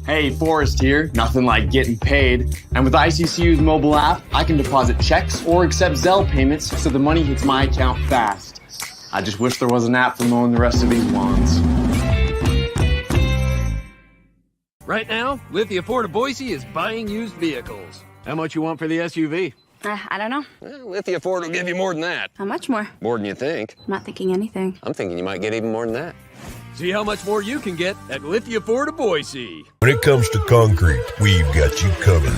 Hey, Forrest here. Nothing like getting paid. And with ICCU's mobile app, I can deposit checks or accept Zelle payments so the money hits my account fast. I just wish there was an app for mowing the rest of these lawns. Right now, Lithia Ford of Boise is buying used vehicles. How much you want for the SUV? I don't know. Well, Lithia Ford will give you more than that. How much more? More than you think. I'm not thinking anything. I'm thinking you might get even more than that. See how much more you can get at Lithia Ford of Boise. When it comes to concrete, we've got you covered.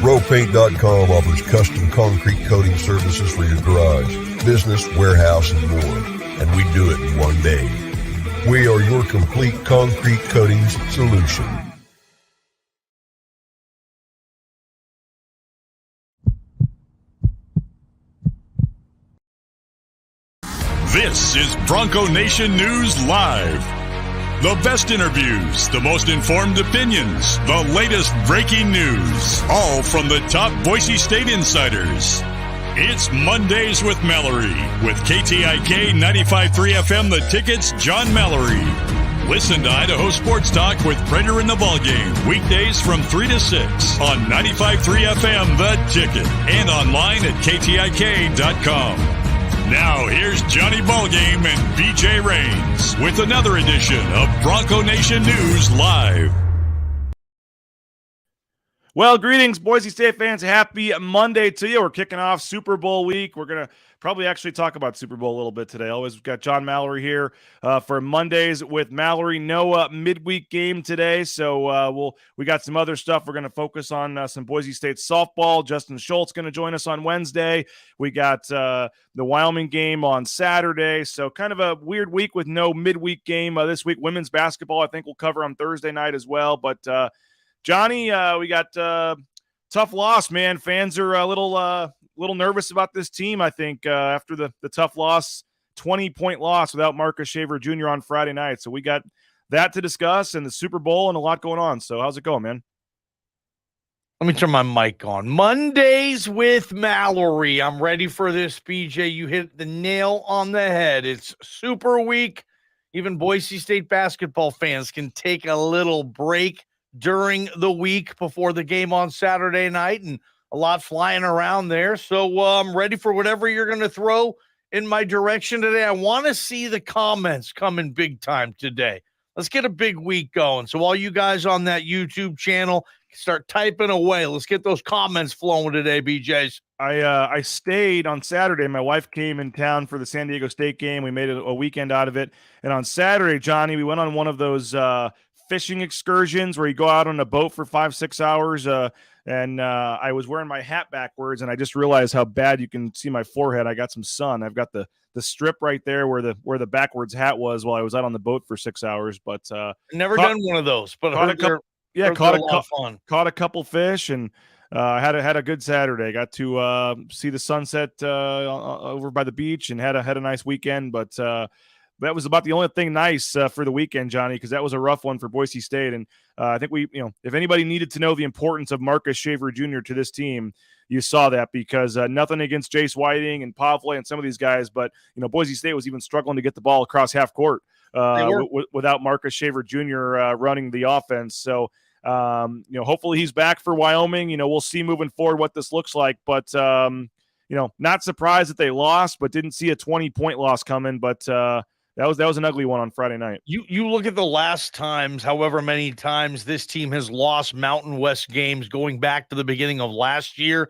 RowPaint.com offers custom concrete coating services for your garage, business, warehouse, and more. And we do it in one day. We are your complete concrete coatings solution. This is Bronco Nation News Live. The best interviews, the most informed opinions, the latest breaking news, all from the top Boise State insiders. It's Mondays with Mallory, with KTIK 95.3 FM The Ticket's John Mallory. Listen to Idaho Sports Talk with Prater in the Ballgame, weekdays from 3 to 6 on 95.3 FM The Ticket and online at KTIK.com. Now, here's Johnny Ballgame and BJ Rains with another edition of Bronco Nation News Live. Well, greetings, Boise State fans. Happy Monday to you. We're kicking off Super Bowl week. We're going to probably actually talk about Super Bowl a little bit today. Always, we've got John Mallory here for Mondays with Mallory. No midweek game today, so we got some other stuff. We're going to focus on some Boise State softball. Justin Schultz going to join us on Wednesday. We got the Wyoming game on Saturday, so kind of a weird week with no midweek game this week. Women's basketball, I think we'll cover on Thursday night as well, but Johnny, we got tough loss, man. Fans are a little nervous about this team, I think, after the tough loss, 20-point loss without Marcus Shaver Jr. on Friday night. So we got that to discuss and the Super Bowl and a lot going on. So how's it going, man? Let me turn my mic on. Mondays with Mallory. I'm ready for this, BJ. You hit the nail on the head. It's Super Week. Even Boise State basketball fans can take a little break during the week before the game on Saturday night, and a lot flying around there. So I'm ready for whatever you're going to throw in my direction today. I want to see the comments coming big time today. Let's get a big week going. So all you guys on that YouTube channel, start typing away. Let's get those comments flowing today, BJs. I stayed on Saturday. My wife came in town for the San Diego State game. We made a weekend out of it. And on Saturday, Johnny, we went on one of those fishing excursions where you go out on a boat for 5-6 hours. And I was wearing my hat backwards, and I just realized how bad you can see my forehead. I got some sun. I've got the strip right there where the backwards hat was while I was out on the boat for 6 hours. But never done one of those, but caught a couple fish, and had a good Saturday. Got to see the sunset over by the beach, and had a nice weekend. But that was about the only thing nice for the weekend, Johnny, because that was a rough one for Boise State. And I think if anybody needed to know the importance of Marcus Shaver Jr. to this team, you saw that, because nothing against Jace Whiting and Pavle and some of these guys, but Boise State was even struggling to get the ball across half court without Marcus Shaver Jr. Running the offense. So hopefully he's back for Wyoming. We'll see moving forward what this looks like, but not surprised that they lost, but didn't see a 20-point loss coming. But that was an ugly one on Friday night. You look at the last times, however many times this team has lost Mountain West games going back to the beginning of last year,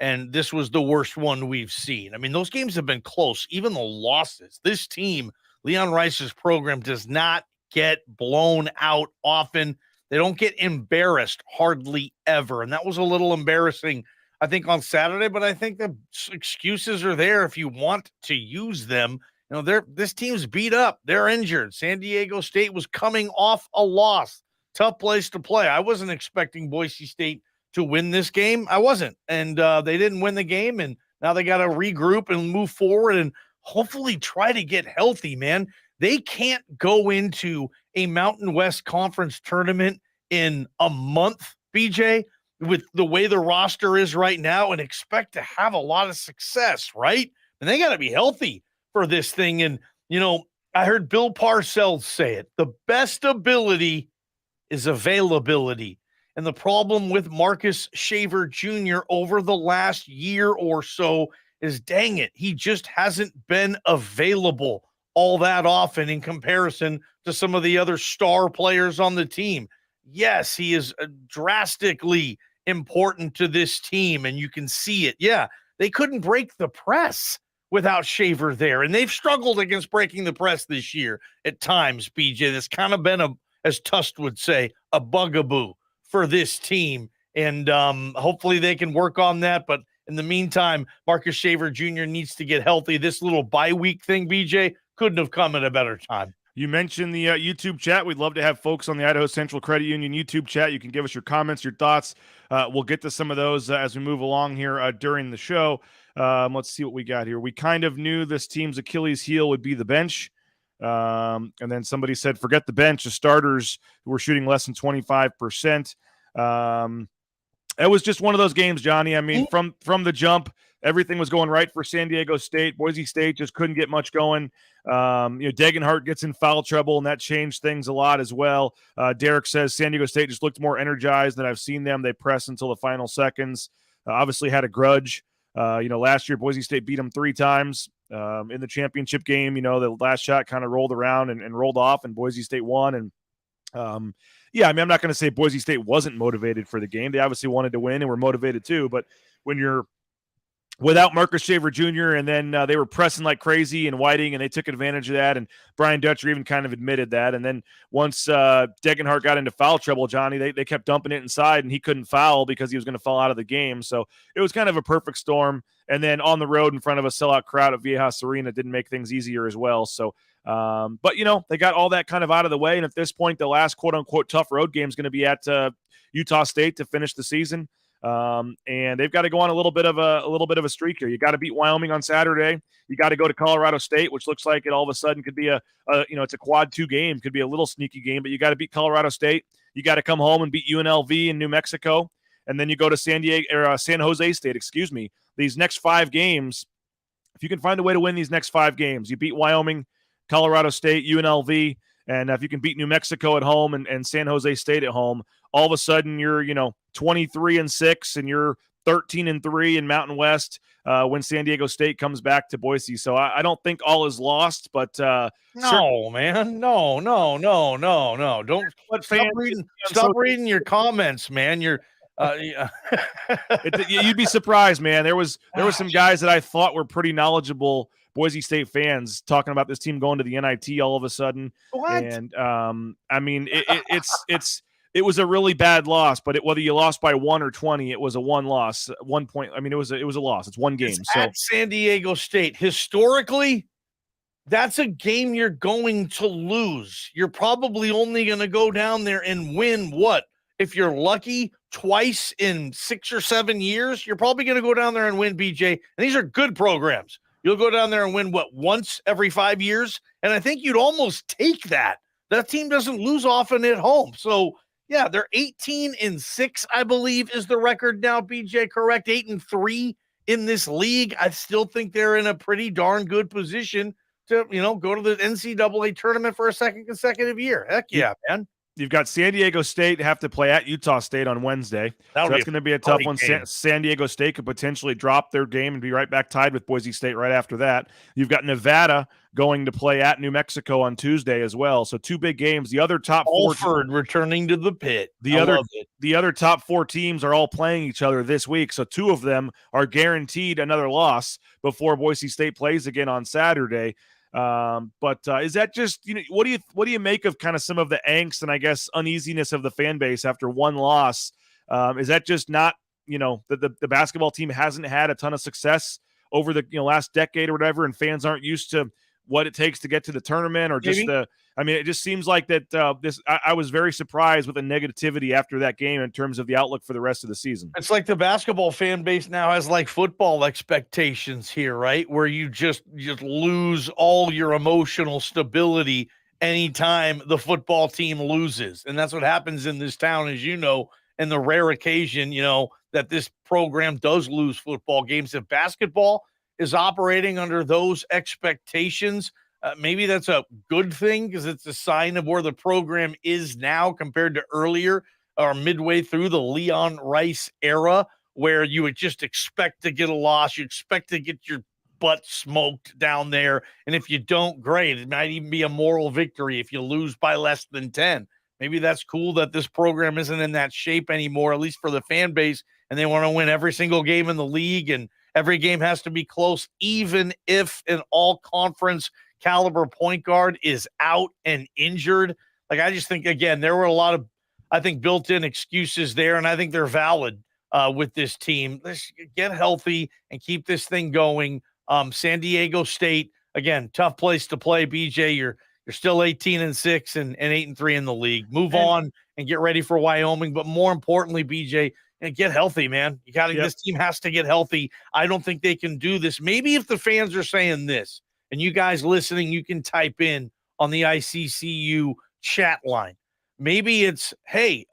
and this was the worst one we've seen. I mean, those games have been close, even the losses. This team, Leon Rice's program, does not get blown out often. They don't get embarrassed hardly ever, and that was a little embarrassing, I think, on Saturday, but I think the excuses are there if you want to use them. This team's beat up. They're injured. San Diego State was coming off a loss. Tough place to play. I wasn't expecting Boise State to win this game. I wasn't. And they didn't win the game, and now they got to regroup and move forward and hopefully try to get healthy, man. They can't go into a Mountain West Conference tournament in a month, BJ, with the way the roster is right now, and expect to have a lot of success, right? And they got to be healthy for this thing. And, I heard Bill Parcells say it, the best ability is availability. And the problem with Marcus Shaver Jr. over the last year or so is, dang it, he just hasn't been available all that often in comparison to some of the other star players on the team. Yes, he is drastically important to this team, and you can see it. Yeah, they couldn't break the press without Shaver there, and they've struggled against breaking the press this year at times, BJ. That's kind of been, as Tust would say, a bugaboo for this team, and hopefully they can work on that. But in the meantime, Marcus Shaver Jr. needs to get healthy. This little bye week thing, BJ, couldn't have come at a better time. You mentioned the YouTube chat. We'd love to have folks on the Idaho Central Credit Union YouTube chat. You can give us your comments, your thoughts. We'll get to some of those as we move along here during the show. Let's see what we got here. We kind of knew this team's Achilles heel would be the bench. And then somebody said, forget the bench, the starters who were shooting less than 25%. It was just one of those games, Johnny. I mean, from the jump, everything was going right for San Diego State. Boise State just couldn't get much going. Degenhart gets in foul trouble, and that changed things a lot as well. Derek says San Diego State just looked more energized than I've seen them. They pressed until the final seconds. Obviously had a grudge. Last year Boise State beat them 3 times in the championship game. The last shot kind of rolled around and rolled off, and Boise State won. And I'm not going to say Boise State wasn't motivated for the game. They obviously wanted to win and were motivated too. But when you're without Marcus Shaver Jr., and then they were pressing like crazy and Whiting, and they took advantage of that, and Brian Dutcher even kind of admitted that. And then once Degenhart got into foul trouble, Johnny, they kept dumping it inside, and he couldn't foul because he was going to fall out of the game. So it was kind of a perfect storm. And then on the road in front of a sellout crowd at Viejas Arena didn't make things easier as well. So, but they got all that kind of out of the way. And at this point, the last quote unquote tough road game is going to be at Utah State to finish the season. And they've got to go on a little bit of a streak here. You got to beat Wyoming on Saturday. You got to go to Colorado State, which looks like it all of a sudden could be it's a quad 2 game, could be a little sneaky game, but you got to beat Colorado State. You got to come home and beat UNLV in New Mexico. And then you go to San Jose State, these next 5 games. If you can find a way to win these next 5 games, you beat Wyoming, Colorado State, UNLV, and if you can beat New Mexico at home and San Jose State at home, all of a sudden you're, 23-6 and you're 13-3 in Mountain West when San Diego State comes back to Boise. So I don't think all is lost, but no, man, no. Don't stop reading your comments, man. You're you'd be surprised, man. There was some guys that I thought were pretty knowledgeable Boise State fans talking about this team going to the NIT all of a sudden. What? And it was a really bad loss, but whether you lost by 1 or 20, it was a 1 loss, 1 point. I mean, it was a loss. It's one game. So at San Diego State, historically, that's a game you're going to lose. You're probably only going to go down there and win what? If you're lucky, twice in 6 or 7 years, you're probably going to go down there and win, BJ. And these are good programs. You'll go down there and win, once every 5 years? And I think you'd almost take that. That team doesn't lose often at home. So, yeah, they're 18-6, I believe, is the record now, BJ, correct? 8-3 in this league. I still think they're in a pretty darn good position to, go to the NCAA tournament for a second consecutive year. Heck yeah, man. You've got San Diego State have to play at Utah State on Wednesday. So that's going to be a tough one. San Diego State could potentially drop their game and be right back tied with Boise State right after that. You've got Nevada going to play at New Mexico on Tuesday as well. So 2 big games. The other top 4 returning to the pit. The other top 4 teams are all playing each other this week. So 2 of them are guaranteed another loss before Boise State plays again on Saturday. But is that just, what do you make of kind of some of the angst and I guess uneasiness of the fan base after 1 loss? Is that just not, the basketball team hasn't had a ton of success over the last decade or whatever, and fans aren't used to what it takes to get to the tournament, or just it just seems like that I was very surprised with the negativity after that game in terms of the outlook for the rest of the season. It's like the basketball fan base now has like football expectations here, right? Where you just lose all your emotional stability anytime the football team loses. And that's what happens in this town, as you know, and the rare occasion, that this program does lose football games. If basketball is operating under those expectations, Maybe that's a good thing because it's a sign of where the program is now compared to earlier or midway through the Leon Rice era, where you would just expect to get a loss. You expect to get your butt smoked down there. And if you don't, great. It might even be a moral victory if you lose by less than 10. Maybe that's cool that this program isn't in that shape anymore, at least for the fan base, and they want to win every single game in the league, and every game has to be close, even if an all-conference caliber point guard is out and injured. Like, I just think, again, there were a lot of, I think, built-in excuses there, and I think they're valid with this team. Let's get healthy and keep this thing going. San Diego State, again, tough place to play. BJ, you're still 18-6 and 8-3 in the league. Move on and get ready for Wyoming. But more importantly, BJ, and get healthy, man. You got to. This team has to get healthy. I don't think they can do this. Maybe if the fans are saying this, and you guys listening, you can type in on the ICCU chat line. Maybe it's, hey,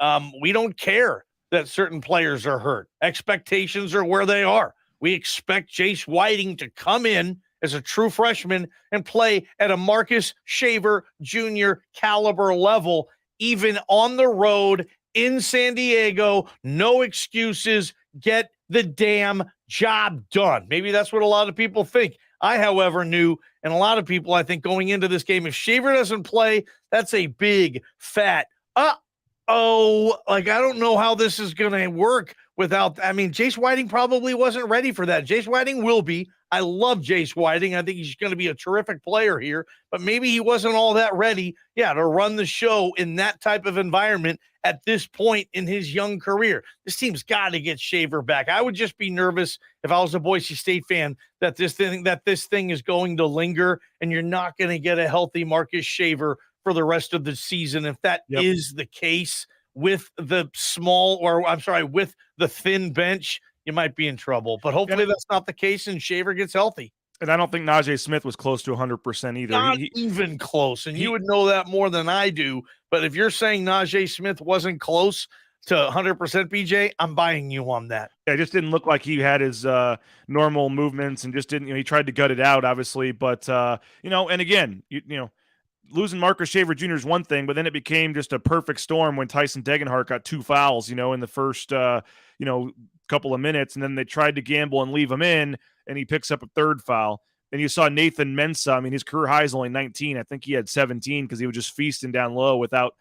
we don't care that certain players are hurt. Expectations are where they are. We expect Jace Whiting to come in as a true freshman and play at a Marcus Shaver Jr. caliber level, even on the road in San Diego. No excuses. Get the damn job done. Maybe that's what a lot of people think. I, however, knew, and a lot of people, I think, going into this game, if Shaver doesn't play, that's a big, fat, like, I don't know how this is going to work without, I mean, Jace Whiting probably wasn't ready for that. Jace Whiting will be. I love Jace Whiting. I think he's going to be a terrific player here, but maybe he wasn't all that ready, to run the show in that type of environment at this point in his young career. This team's got to get Shaver back. I would just be nervous if I was a Boise State fan that this thing is going to linger and you're not going to get a healthy Marcus Shaver for the rest of the season. If that is the case with the with the thin bench, you might be in trouble. But hopefully that's not the case and Shaver gets healthy. And I don't think Najee Smith was close to 100% either. Not even close. And you would know that more than I do. But if you're saying Najee Smith wasn't close to 100%, BJ, I'm buying you on that. Yeah, it just didn't look like he had his normal movements and just didn't, he tried to gut it out, obviously. But, and again, losing Marcus Shaver Jr. is one thing, but then it became just a perfect storm when Tyson Degenhart got 2 fouls, in the first, couple of minutes, and then they tried to gamble and leave him in, and he picks up a 3rd foul. And you saw Nathan Mensah. I mean, his career high is only 19. I think he had 17 because he was just feasting down low without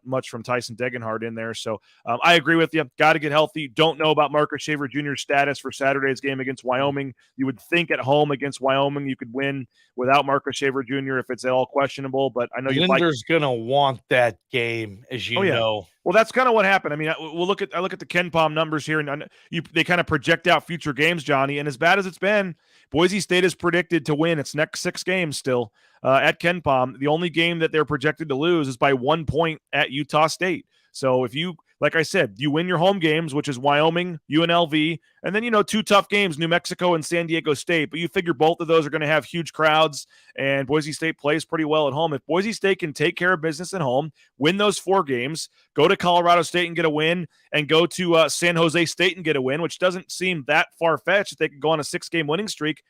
much from Tyson Degenhart in there. So I agree with you. Got to get healthy. Don't know about Marcus Shaver Jr.'s status for Saturday's game against Wyoming. You would think at home against Wyoming you could win without Marcus Shaver Jr. if it's at all questionable. But I know Linder's going to want that game, as you know. Well, that's kind of what happened. I mean, I look at the KenPom numbers here, and they kind of project out future games, Johnny. And as bad as it's been, Boise State is predicted to win its next 6 games still at KenPom. The only game that they're projected to lose is by 1 point at Utah State. So if you, like I said, you win your home games, which is Wyoming, UNLV, and then, 2 tough games, New Mexico and San Diego State. But you figure both of those are going to have huge crowds, and Boise State plays pretty well at home. If Boise State can take care of business at home, win those 4 games, go to Colorado State and get a win, and go to San Jose State and get a win, which doesn't seem that far-fetched if they could go on a 6-game winning streak.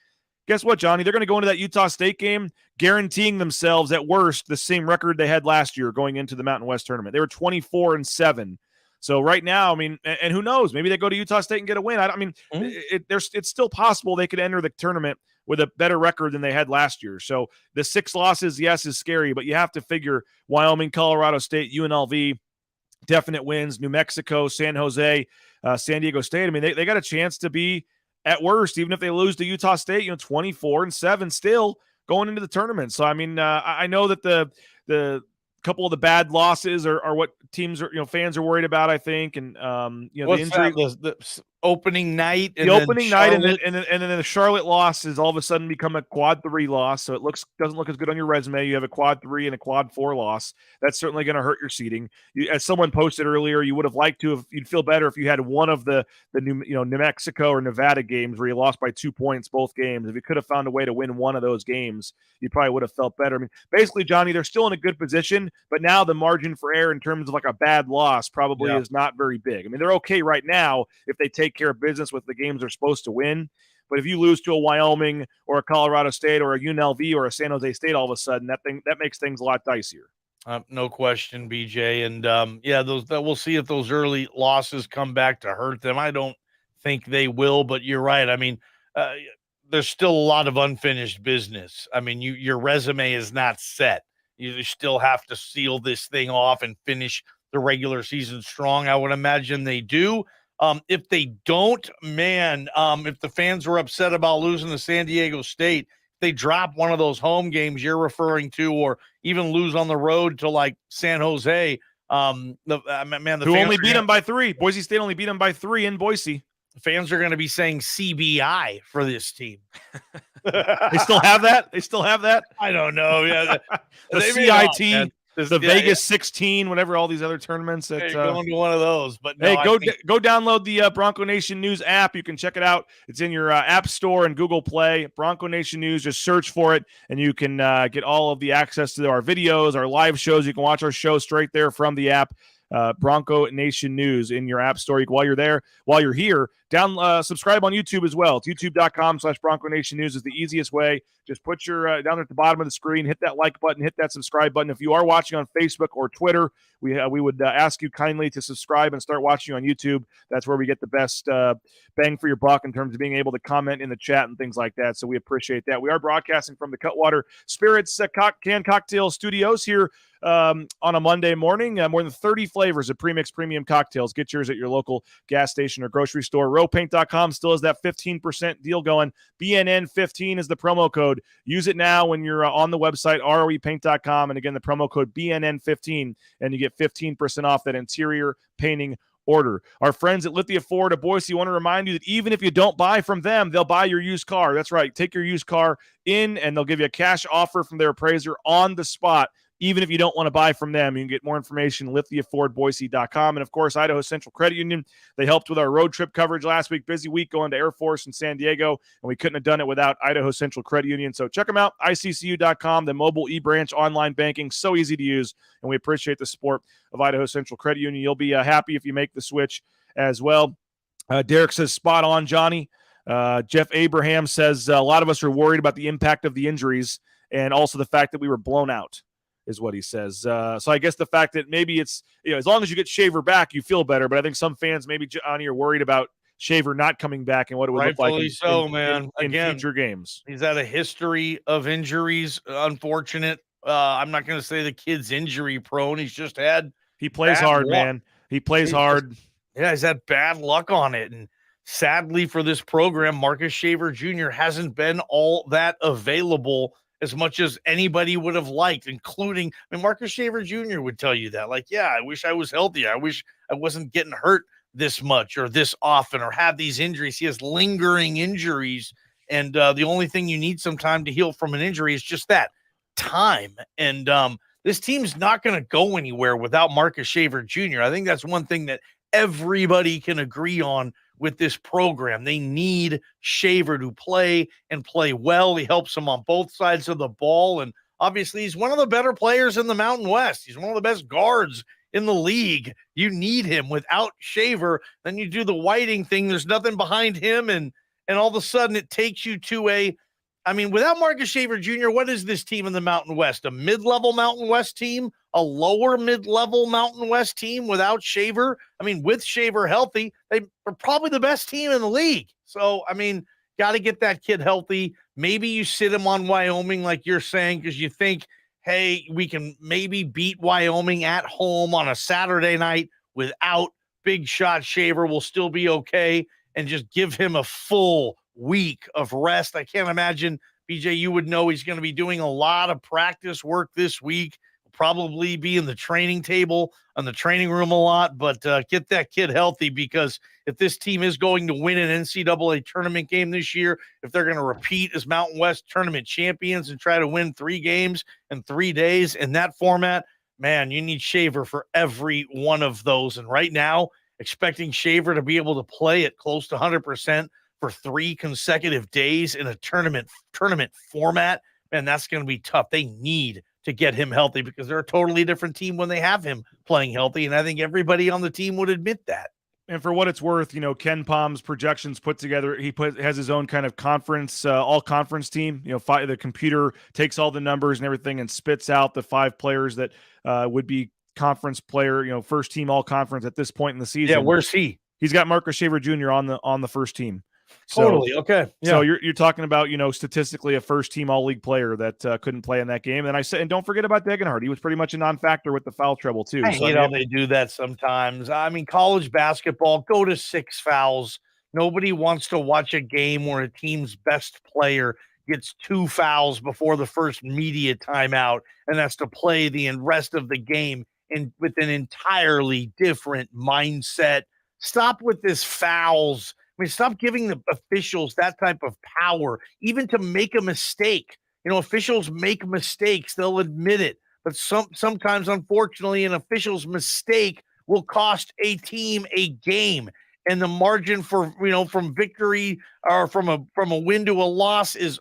Guess what, Johnny? They're going to go into that Utah State game guaranteeing themselves, at worst, the same record they had last year going into the Mountain West tournament. They were 24-7. So right now, I mean, and who knows? Maybe they go to Utah State and get a win. It's still possible they could enter the tournament with a better record than they had last year. So the 6 losses, yes, is scary, but you have to figure Wyoming, Colorado State, UNLV, definite wins, New Mexico, San Jose, San Diego State. I mean, they got a chance to be, at worst, even if they lose to Utah State, 24-7 still going into the tournament. So, I mean, I know that the couple of the bad losses are what teams are, fans are worried about, I think. And, the injury, the opening night, and then the Charlotte loss is all of a sudden become a quad 3 loss. So it doesn't look as good on your resume. You have a quad 3 and a quad 4 loss. That's certainly going to hurt your seeding. As someone posted earlier, you would have liked to you'd feel better if you had one of the New Mexico or Nevada games where you lost by 2 points both games. If you could have found a way to win one of those games, you probably would have felt better. I mean, basically, Johnny, they're still in a good position, but now the margin for error in terms of like a bad loss probably is not very big. I mean, they're okay right now if they take care of business with the games they're supposed to win. But if you lose to a Wyoming or a Colorado State or a UNLV or a San Jose State, all of a sudden that makes things a lot dicier. No question, BJ. And we'll see if those early losses come back to hurt them. I don't think they will, but you're right. I mean, there's still a lot of unfinished business. I mean, your resume is not set. You still have to seal this thing off and finish the regular season strong. I would imagine they do. If they don't, if the fans were upset about losing to San Diego State, they drop one of those home games you're referring to, or even lose on the road to like San Jose. Who only beat them by 3. Boise State only beat them by 3 in Boise. The fans are going to be saying CBI for this team. They still have that? They still have that? I don't know. Yeah, the CIT. The Vegas 16, whatever, all these other tournaments. Going to one of those. But no, hey, go download the Bronco Nation News app. You can check it out. It's in your App Store and Google Play. Bronco Nation News. Just search for it, and you can get all of the access to our videos, our live shows. You can watch our show straight there from the app. Bronco Nation News in your app store. While you're here, subscribe on YouTube as well. It's youtube.com/Bronco Nation News is the easiest way. Just put your down there at the bottom of the screen, hit that like button, hit that subscribe button. If you are watching on Facebook or Twitter, we would ask you kindly to subscribe and start watching on YouTube. That's where we get the best bang for your buck in terms of being able to comment in the chat and things like that. So we appreciate that. We are broadcasting from the Cutwater Spirits Can Cocktail Studios here on a Monday morning. More than 30 flavors of premixed premium cocktails. Get yours at your local gas station or grocery store. Rowpaint.com still has that 15% deal going. BNN 15 is the promo code. Use it now when you're on the website, roepaint.com. And again, the promo code BNN 15, and you get 15% off that interior painting order. Our friends at Lithia Ford of Boise want to remind you that even if you don't buy from them, they'll buy your used car. That's right. Take your used car in, and they'll give you a cash offer from their appraiser on the spot. Even if you don't want to buy from them, you can get more information at lithiafordboise.com. And, of course, Idaho Central Credit Union. They helped with our road trip coverage last week. Busy week going to Air Force in San Diego, and we couldn't have done it without Idaho Central Credit Union. So check them out, iccu.com, the mobile e-branch online banking, so easy to use, and we appreciate the support of Idaho Central Credit Union. You'll be happy if you make the switch as well. Derek says, spot on, Johnny. Jeff Abraham says, a lot of us are worried about the impact of the injuries and also the fact that we were blown out, is what he says. So I guess the fact that maybe it's, as long as you get Shaver back, you feel better. But I think some fans, maybe Johnny, are worried about Shaver not coming back and what it would look like in future games. He's had a history of injuries. Unfortunate. I'm not going to say the kid's injury prone. He's just had. He plays hard, man. He plays hard. He's had bad luck on it. And sadly for this program, Marcus Shaver Jr. hasn't been all that available as much as anybody would have liked, including, Marcus Shaver Jr. would tell you that. Like, yeah, I wish I was healthy. I wish I wasn't getting hurt this much or this often or have these injuries. He has lingering injuries, and the only thing you need some time to heal from an injury is just that, time. And this team's not going to go anywhere without Marcus Shaver Jr. I think that's one thing that everybody can agree on with this program. They need Shaver to play and play well. He helps them on both sides of the ball. And obviously he's one of the better players in the Mountain West. He's one of the best guards in the league. You need him. Without Shaver, then you do the Whiting thing. There's nothing behind him. And all of a sudden it takes you to without Marcus Shaver Jr., what is this team in the Mountain West? A mid-level Mountain West team? A lower mid-level Mountain West team without Shaver? With Shaver healthy, they are probably the best team in the league. So, got to get that kid healthy. Maybe you sit him on Wyoming like you're saying because you think, hey, we can maybe beat Wyoming at home on a Saturday night without big shot Shaver. We'll still be okay, and just give him a full week of rest. I can't imagine, BJ, you would know he's going to be doing a lot of practice work this week, probably be in the training table, on the training room a lot, but get that kid healthy, because if this team is going to win an NCAA tournament game this year, if they're going to repeat as Mountain West tournament champions and try to win 3 games in 3 days in that format, man, you need Shaver for every one of those. And right now, expecting Shaver to be able to play at close to 100% for 3 consecutive days in a tournament format, man, that's going to be tough. They need to get him healthy because they're a totally different team when they have him playing healthy. And I think everybody on the team would admit that. And for what it's worth, Ken Palm's projections put together, has his own kind of conference, all conference team. The computer takes all the numbers and everything and spits out the 5 players that would be conference player, first team all conference at this point in the season. Yeah, where's he? He's got Marcus Shaver Jr. on the first team. Totally. Okay. Yeah. So you're talking about, statistically a first team all league player that couldn't play in that game. And and don't forget about Degenhardt. He was pretty much a non-factor with the foul trouble too. I hate how they do that sometimes. I mean, college basketball, go to 6 fouls. Nobody wants to watch a game where a team's best player gets 2 fouls before the first media timeout and has to play the rest of the game with an entirely different mindset. Stop with this fouls. I mean, stop giving the officials that type of power, even to make a mistake. Officials make mistakes. They'll admit it. But sometimes, unfortunately, an official's mistake will cost a team a game. And the margin for, from victory or from a win to a loss is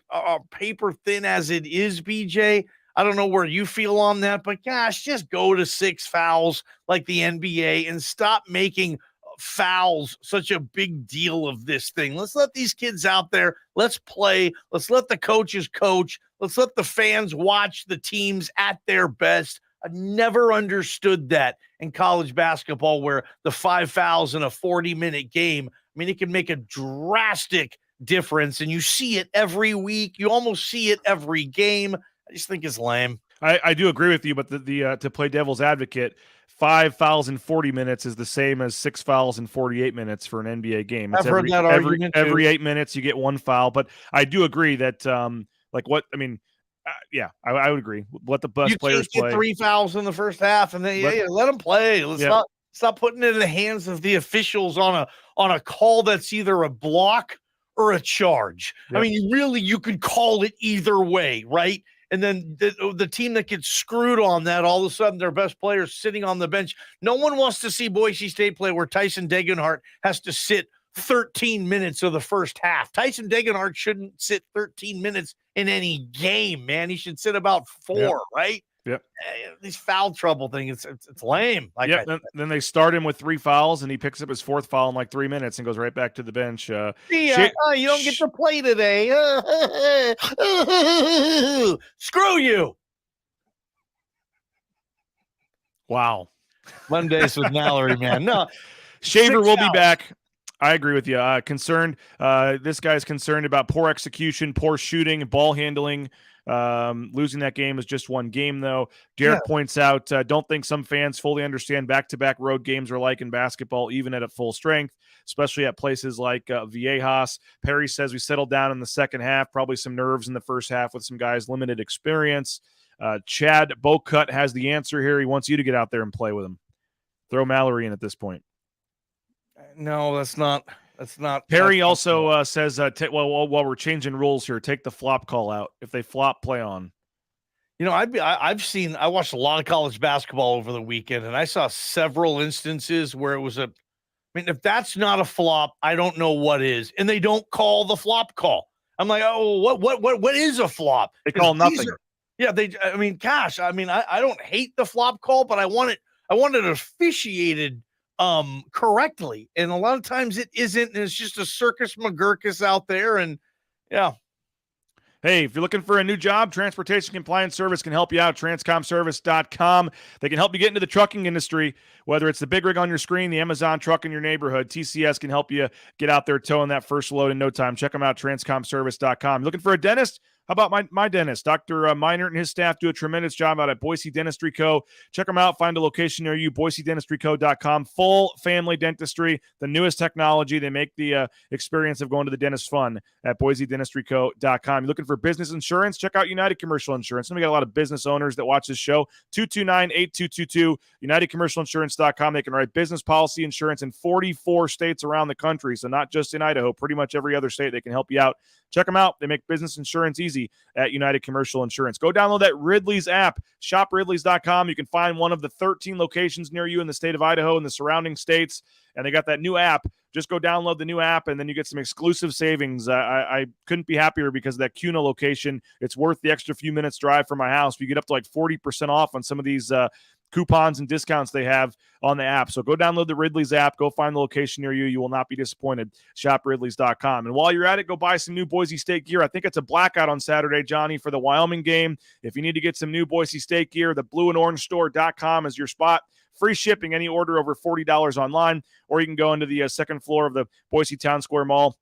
paper thin as it is, BJ. I don't know where you feel on that, but gosh, just go to 6 fouls like the NBA and stop making fouls such a big deal of this thing. Let's let these kids out there. Let's play. Let's let the coaches coach. Let's let the fans watch the teams at their best. I never understood that in college basketball, where the 5 fouls in a 40-minute game, I mean, it can make a drastic difference, and you see it every week. You almost see it every game. I just think it's lame. I do agree with you, but the to play devil's advocate, 5 fouls in 40 minutes is the same as 6 fouls in 48 minutes for an NBA game. I've heard that argument every 8 minutes you get 1 foul, but I do agree that I would agree. Let the best players play. 3 fouls in the first half, and then let them play. Let's stop putting it in the hands of the officials on a call that's either a block or a charge. Yep. I mean, you could call it either way, right? And then the team that gets screwed on that, all of a sudden their best players sitting on the bench. No one wants to see Boise State play where Tyson Degenhardt has to sit 13 minutes of the first half. Tyson Degenhardt shouldn't sit 13 minutes in any game, man. He should sit about 4, right? Yep. These foul trouble thing, it's lame. Then they start him with 3 fouls, and he picks up his 4th foul in like 3 minutes and goes right back to the bench. You don't get to play today. Screw you. Wow. Mondays with Mallory, man. No, Shaver will be back. I agree with you. Concerned. This guy's concerned about poor execution, poor shooting, ball handling. Losing that game is just one game, though. Garrett points out, don't think some fans fully understand back-to-back road games are like in basketball, even at full strength, especially at places like Viejas. Perry says we settled down in the second half, probably some nerves in the first half with some guys' limited experience. Chad Bocut has the answer here. He wants you to get out there and play with him. Throw Mallory in at this point. No, that's not. Perry also says, while we're changing rules here, take the flop call out. If they flop, play on. I watched a lot of college basketball over the weekend, and I saw several instances where it was if that's not a flop, I don't know what is. And they don't call the flop call. I'm like, oh, what is a flop? They call nothing. I don't hate the flop call, but I want it officiated correctly, and a lot of times it isn't, and it's just a circus McGurkus out there. And hey, if you're looking for a new job, Transportation Compliance Service can help you out. Transcomservice.com. They can help you get into the trucking industry, whether it's the big rig on your screen, the Amazon truck in your neighborhood. TCS can help you get out there towing that first load in no time. Check them out, transcomservice.com. Looking for a dentist? How about my dentist? Dr. Meinert and his staff do a tremendous job out at Boise Dentistry Co. Check them out. Find a location near you, boisedentistryco.com. Full family dentistry, the newest technology. They make the experience of going to the dentist fun at boisedentistryco.com. You're looking for business insurance? Check out United Commercial Insurance. And we got a lot of business owners that watch this show. 229-8222, UnitedCommercialInsurance.com. They can write business policy insurance in 44 states around the country, so not just in Idaho, pretty much every other state. They can help you out. Check them out. They make business insurance easy at United Commercial Insurance. Go download that Ridley's app, shopridleys.com. You can find one of the 13 locations near you in the state of Idaho and the surrounding states, and they got that new app. Just go download the new app, and then you get some exclusive savings. I couldn't be happier because of that Kuna location. It's worth the extra few minutes drive from my house. You get up to like 40% off on some of these coupons and discounts they have on the app. So go download the Ridley's app. Go find the location near you. You will not be disappointed. ShopRidleys.com. And while you're at it, go buy some new Boise State gear. I think it's a blackout on Saturday, Johnny, for the Wyoming game. If you need to get some new Boise State gear, the blueandorangestore.com is your spot. Free shipping, any order over $40 online, or you can go into the second floor of the Boise Town Square Mall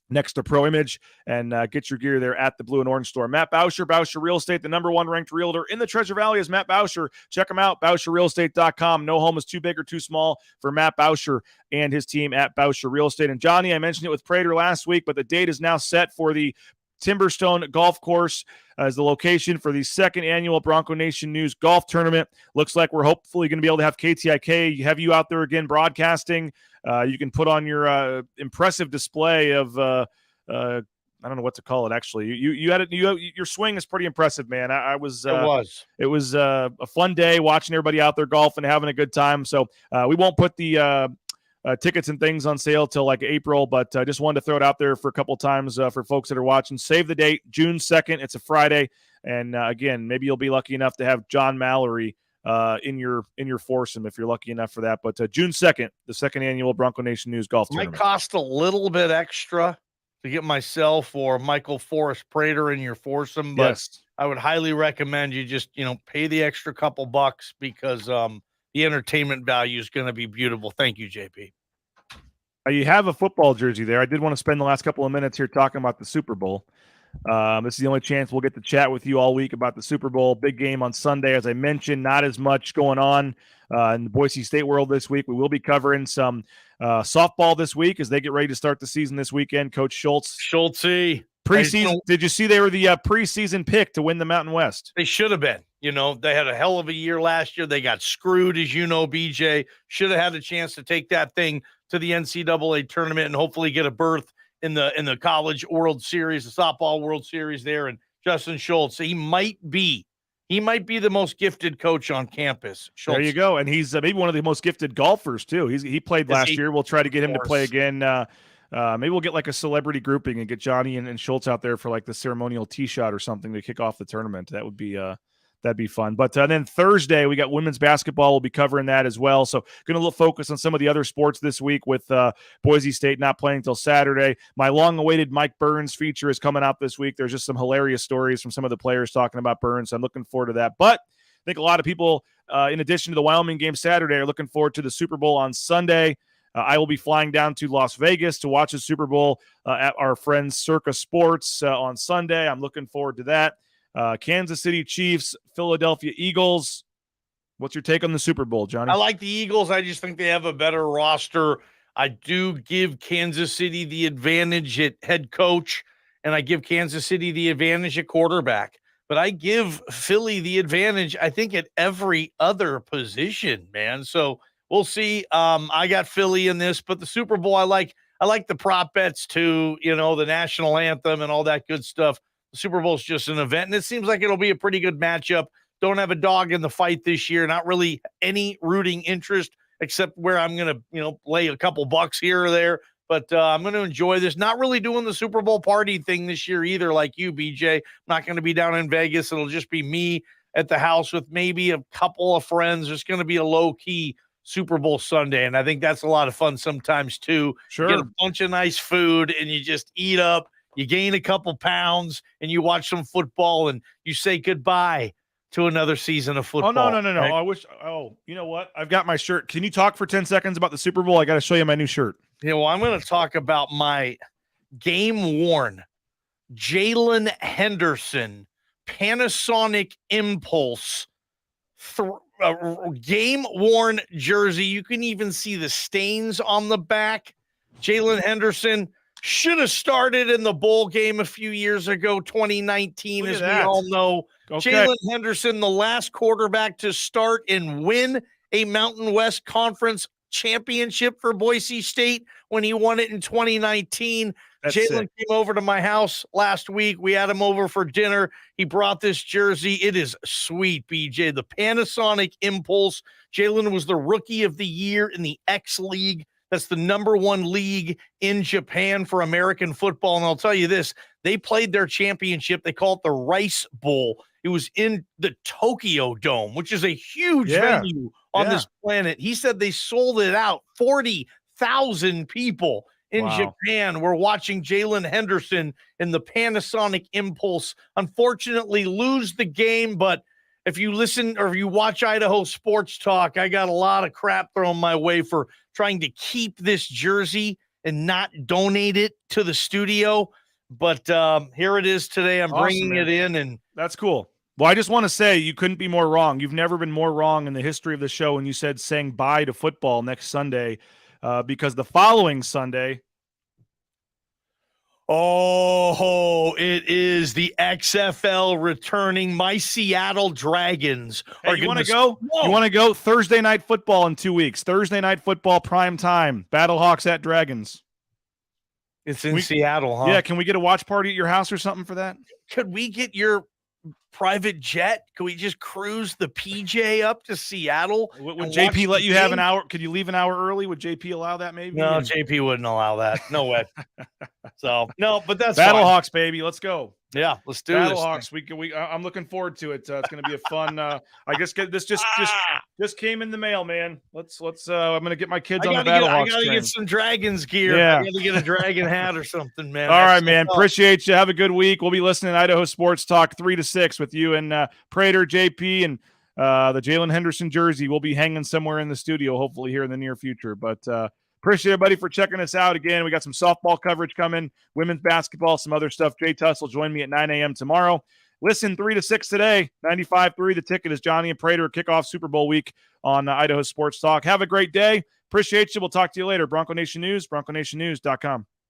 next to Pro Image and get your gear there at the Blue and Orange store. Matt Bauscher, Bauscher Real Estate, the number one ranked realtor in the Treasure Valley is Matt Bauscher. Check him out, BauscherRealEstate.com. No home is too big or too small for Matt Bauscher and his team at Bauscher Real Estate. And Johnny, I mentioned it with Prater last week, but the date is now set for the Timberstone Golf Course as the location for the second annual Bronco Nation News Golf Tournament. Looks like we're hopefully going to be able to have KTIK have you out there again broadcasting. You can put on your impressive display of I don't know what to call it. Actually, your swing is pretty impressive, man. It was a fun day watching everybody out there golfing, having a good time. So we won't put the tickets and things on sale till like April, but I just wanted to throw it out there for a couple times for folks that are watching. Save the date, June 2nd. It's a Friday. And again, maybe you'll be lucky enough to have John Mallory in your foursome if you're lucky enough for that. But June 2nd, the second annual Bronco Nation News Golf Tournament. Might cost a little bit extra to get myself or Michael Forrest Prater in your foursome, but yes, I would highly recommend you just, pay the extra couple bucks because the entertainment value is going to be beautiful. Thank you, JP. You have a football jersey there. I did want to spend the last couple of minutes here talking about the Super Bowl. This is the only chance we'll get to chat with you all week about the Super Bowl. Big game on Sunday. As I mentioned, not as much going on in the Boise State world this week. We will be covering some softball this week as they get ready to start the season this weekend. Coach Schultze. Preseason. Did you see they were the preseason pick to win the Mountain West? They should have been. They had a hell of a year last year. They got screwed, as you know, BJ. Should have had a chance to take that thing to the NCAA tournament and hopefully get a berth in the College World Series, the softball World Series there. And Justin Schultz, he might be the most gifted coach on campus. Schultz. There you go. And he's maybe one of the most gifted golfers too. He played last year. We'll try to get him to play again. Maybe we'll get like a celebrity grouping and get Johnny and Schultz out there for like the ceremonial tee shot or something to kick off the tournament. That would be that'd be fun. But then Thursday we got women's basketball. We'll be covering that as well. So going to focus on some of the other sports this week with Boise State not playing until Saturday. My long-awaited Mike Burns feature is coming out this week. There's just some hilarious stories from some of the players talking about Burns. So I'm looking forward to that. But I think a lot of people, in addition to the Wyoming game Saturday, are looking forward to the Super Bowl on Sunday. I will be flying down to Las Vegas to watch the Super Bowl at our friends Circa Sports on Sunday. I'm looking forward to that. Kansas City Chiefs, Philadelphia Eagles. What's your take on the Super Bowl, Johnny? I like the Eagles. I just think they have a better roster. I do give Kansas City the advantage at head coach, and I give Kansas City the advantage at quarterback. But I give Philly the advantage, I think, at every other position, man. So we'll see. I got Philly in this, but the Super Bowl, I like the prop bets too, the national anthem and all that good stuff. The Super Bowl is just an event, and it seems like it'll be a pretty good matchup. Don't have a dog in the fight this year. Not really any rooting interest except where I'm going to, lay a couple bucks here or there. But I'm going to enjoy this. Not really doing the Super Bowl party thing this year either, like you, BJ. I'm not going to be down in Vegas. It'll just be me at the house with maybe a couple of friends. It's going to be a low-key Super Bowl Sunday, and I think that's a lot of fun sometimes too. Sure. You get a bunch of nice food, and you just eat up. You gain a couple pounds, and you watch some football, and you say goodbye to another season of football. Oh, no. Right? I wish – you know what? I've got my shirt. Can you talk for 10 seconds about the Super Bowl? I got to show you my new shirt. Yeah, well, I'm going to talk about my game-worn Jalen Henderson Panasonic Impulse game-worn jersey. You can even see the stains on the back. Jalen Henderson – should have started in the bowl game a few years ago, 2019, as we all know. Okay. Jalen Henderson, the last quarterback to start and win a Mountain West Conference championship for Boise State when he won it in 2019. Jalen came over to my house last week. We had him over for dinner. He brought this jersey. It is sweet, BJ. The Panasonic Impulse. Jalen was the rookie of the year in the X League That's the number one league in Japan for American football. And I'll tell you this, they played their championship. They call it the Rice Bowl. It was in the Tokyo Dome, which is a huge venue on this planet. He said they sold it out. 40,000 people in Japan were watching Jalen Henderson and the Panasonic Impulse unfortunately lose the game. But if you listen or if you watch Idaho Sports Talk, I got a lot of crap thrown my way for trying to keep this jersey and not donate it to the studio. But here it is today. I'm bringing it in, and that's cool. Well, I just want to say you couldn't be more wrong. You've never been more wrong in the history of the show when you said saying bye to football next Sunday, because the following Sunday. Oh, it is the XFL returning. My Seattle Dragons. Hey, you want to go? Whoa. You want to go Thursday night football in 2 weeks? Thursday night football prime time. Battlehawks at Dragons. It's in Seattle, huh? Yeah. Can we get a watch party at your house or something for that? Could we get your private jet? Could we just cruise the PJ up to Seattle? Would JP let you have an hour? Could you leave an hour early? Would JP allow that maybe? No, JP wouldn't allow that. No way. So, no, but that's Battlehawks, baby. Let's go. Yeah, let's do Battlehawks. I'm looking forward to it. It's going to be a fun. I guess this just came in the mail, man. Let's. I'm going to get my kids on the Battlehawks. I got to get some Dragons gear. Yeah. I got to get a dragon hat or something, man. All right, man. Appreciate you. Have a good week. We'll be listening to Idaho Sports Talk 3 to 6 with you and Prater, JP, and the Jalen Henderson jersey. We'll be hanging somewhere in the studio, hopefully here in the near future. But appreciate everybody for checking us out again. We got some softball coverage coming, women's basketball, some other stuff. Jay Tuss will join me at 9 a.m. tomorrow. Listen 3 to 6 today. 95.3 The Ticket is Johnny and Prater kickoff Super Bowl week on Idaho Sports Talk. Have a great day. Appreciate you. We'll talk to you later. Bronco Nation News, BroncoNationNews.com.